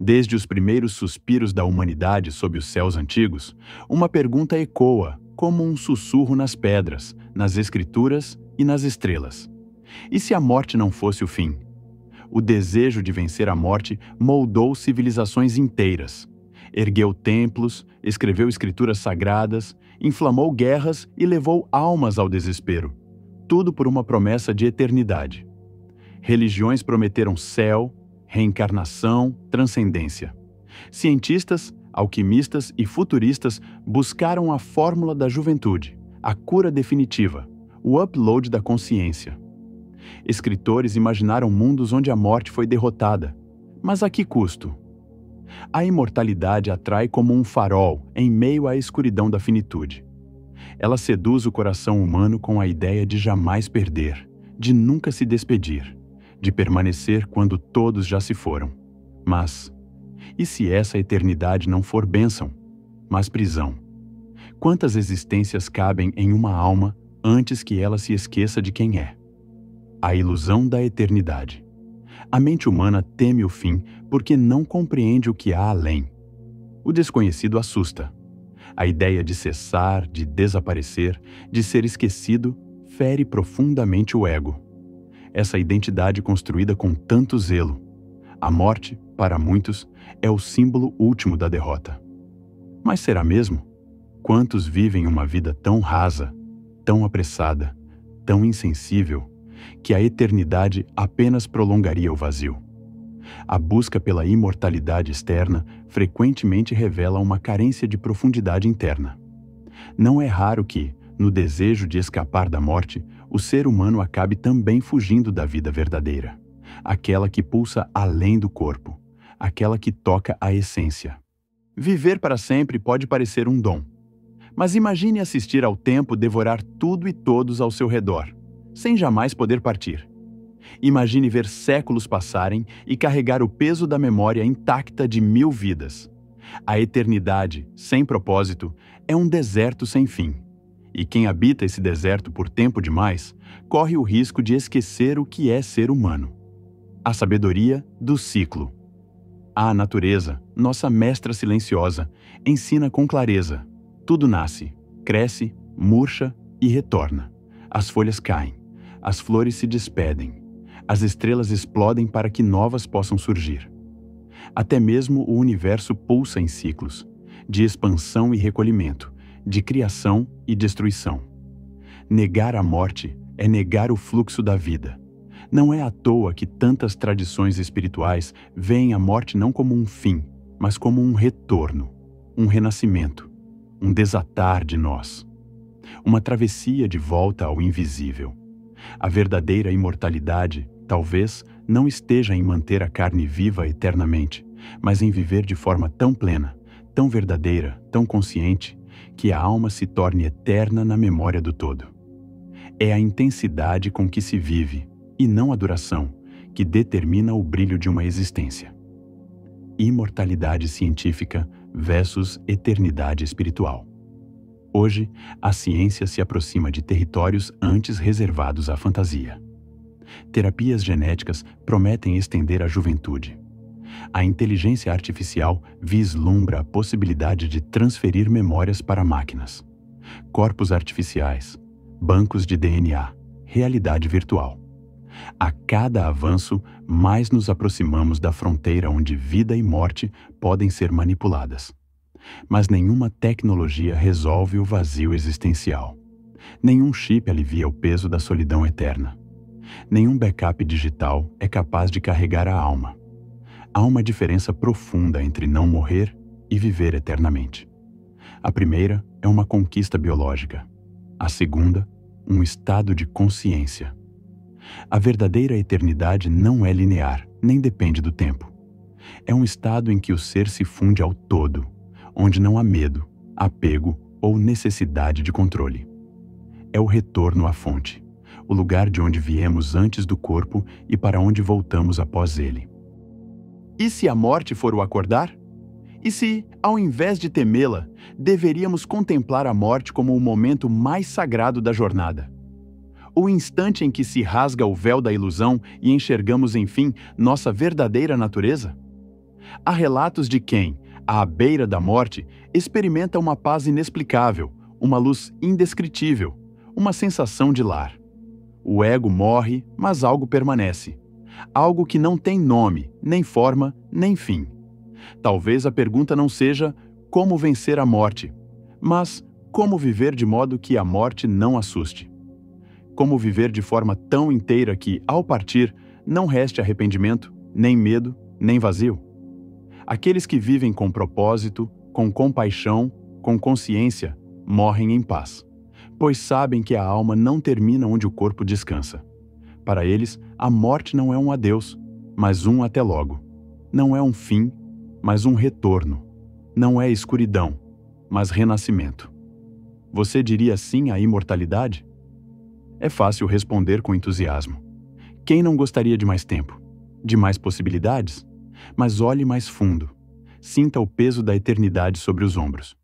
Desde os primeiros suspiros da humanidade sob os céus antigos, uma pergunta ecoa como um sussurro nas pedras, nas escrituras e nas estrelas. E se a morte não fosse o fim? O desejo de vencer a morte moldou civilizações inteiras. Ergueu templos, escreveu escrituras sagradas, inflamou guerras e levou almas ao desespero. Tudo por uma promessa de eternidade. Religiões prometeram céu, reencarnação, transcendência. Cientistas, alquimistas e futuristas buscaram a fórmula da juventude, a cura definitiva, o upload da consciência. Escritores imaginaram mundos onde a morte foi derrotada. Mas a que custo? A imortalidade atrai como um farol em meio à escuridão da finitude. Ela seduz o coração humano com a ideia de jamais perder, de nunca se despedir, de permanecer quando todos já se foram. Mas, e se essa eternidade não for bênção, mas prisão? Quantas existências cabem em uma alma antes que ela se esqueça de quem é? A ilusão da eternidade. A mente humana teme o fim porque não compreende o que há além. O desconhecido assusta. A ideia de cessar, de desaparecer, de ser esquecido, fere profundamente o ego. Essa identidade construída com tanto zelo. A morte, para muitos, é o símbolo último da derrota. Mas será mesmo? Quantos vivem uma vida tão rasa, tão apressada, tão insensível, que a eternidade apenas prolongaria o vazio? A busca pela imortalidade externa frequentemente revela uma carência de profundidade interna. Não é raro que, no desejo de escapar da morte, o ser humano acabe também fugindo da vida verdadeira, aquela que pulsa além do corpo, aquela que toca a essência. Viver para sempre pode parecer um dom, mas imagine assistir ao tempo devorar tudo e todos ao seu redor, sem jamais poder partir. Imagine ver séculos passarem e carregar o peso da memória intacta de 1000 vidas. A eternidade, sem propósito, é um deserto sem fim. E quem habita esse deserto por tempo demais, corre o risco de esquecer o que é ser humano. A sabedoria do ciclo. A natureza, nossa mestra silenciosa, ensina com clareza. Tudo nasce, cresce, murcha e retorna. As folhas caem, as flores se despedem. As estrelas explodem para que novas possam surgir. Até mesmo o universo pulsa em ciclos, de expansão e recolhimento, de criação e destruição. Negar a morte é negar o fluxo da vida. Não é à toa que tantas tradições espirituais veem a morte não como um fim, mas como um retorno, um renascimento, um desatar de nós. Uma travessia de volta ao invisível. A verdadeira imortalidade talvez não esteja em manter a carne viva eternamente, mas em viver de forma tão plena, tão verdadeira, tão consciente, que a alma se torne eterna na memória do todo. É a intensidade com que se vive, e não a duração, que determina o brilho de uma existência. Imortalidade científica versus eternidade espiritual. Hoje, a ciência se aproxima de territórios antes reservados à fantasia. Terapias genéticas prometem estender a juventude. A inteligência artificial vislumbra a possibilidade de transferir memórias para máquinas. Corpos artificiais, bancos de DNA, realidade virtual. A cada avanço, mais nos aproximamos da fronteira onde vida e morte podem ser manipuladas. Mas nenhuma tecnologia resolve o vazio existencial. Nenhum chip alivia o peso da solidão eterna. Nenhum backup digital é capaz de carregar a alma. Há uma diferença profunda entre não morrer e viver eternamente. A primeira é uma conquista biológica. A segunda, um estado de consciência. A verdadeira eternidade não é linear, nem depende do tempo. É um estado em que o ser se funde ao todo, onde não há medo, apego ou necessidade de controle. É o retorno à fonte, o lugar de onde viemos antes do corpo e para onde voltamos após ele. E se a morte for o acordar? E se, ao invés de temê-la, deveríamos contemplar a morte como o momento mais sagrado da jornada? O instante em que se rasga o véu da ilusão e enxergamos, enfim, nossa verdadeira natureza? Há relatos de quem, à beira da morte, experimenta uma paz inexplicável, uma luz indescritível, uma sensação de lar. O ego morre, mas algo permanece. Algo que não tem nome, nem forma, nem fim. Talvez a pergunta não seja como vencer a morte, mas como viver de modo que a morte não assuste. Como viver de forma tão inteira que, ao partir, não reste arrependimento, nem medo, nem vazio. Aqueles que vivem com propósito, com compaixão, com consciência, morrem em paz, pois sabem que a alma não termina onde o corpo descansa. Para eles, a morte não é um adeus, mas um até logo. Não é um fim, mas um retorno. Não é escuridão, mas renascimento. Você diria sim à imortalidade? É fácil responder com entusiasmo. Quem não gostaria de mais tempo? De mais possibilidades? Mas olhe mais fundo. Sinta o peso da eternidade sobre os ombros.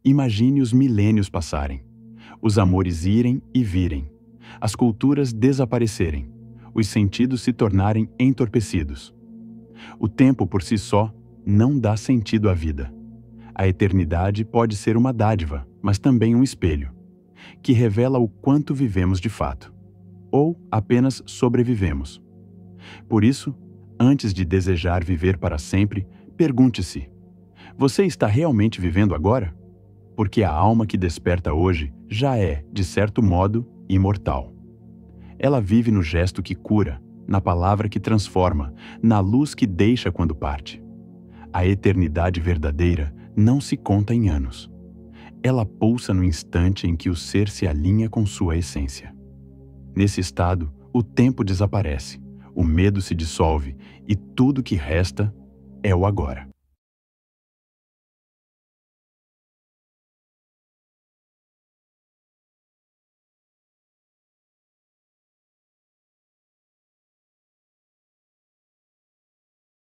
Imagine os milênios passarem. Os amores irem e virem. As culturas desaparecerem. Os sentidos se tornarem entorpecidos. O tempo por si só não dá sentido à vida. A eternidade pode ser uma dádiva, mas também um espelho, que revela o quanto vivemos de fato, ou apenas sobrevivemos. Por isso, antes de desejar viver para sempre, pergunte-se: você está realmente vivendo agora? Porque a alma que desperta hoje já é, de certo modo, imortal. Ela vive no gesto que cura, na palavra que transforma, na luz que deixa quando parte. A eternidade verdadeira não se conta em anos. Ela pulsa no instante em que o ser se alinha com sua essência. Nesse estado, o tempo desaparece, o medo se dissolve e tudo que resta é o agora.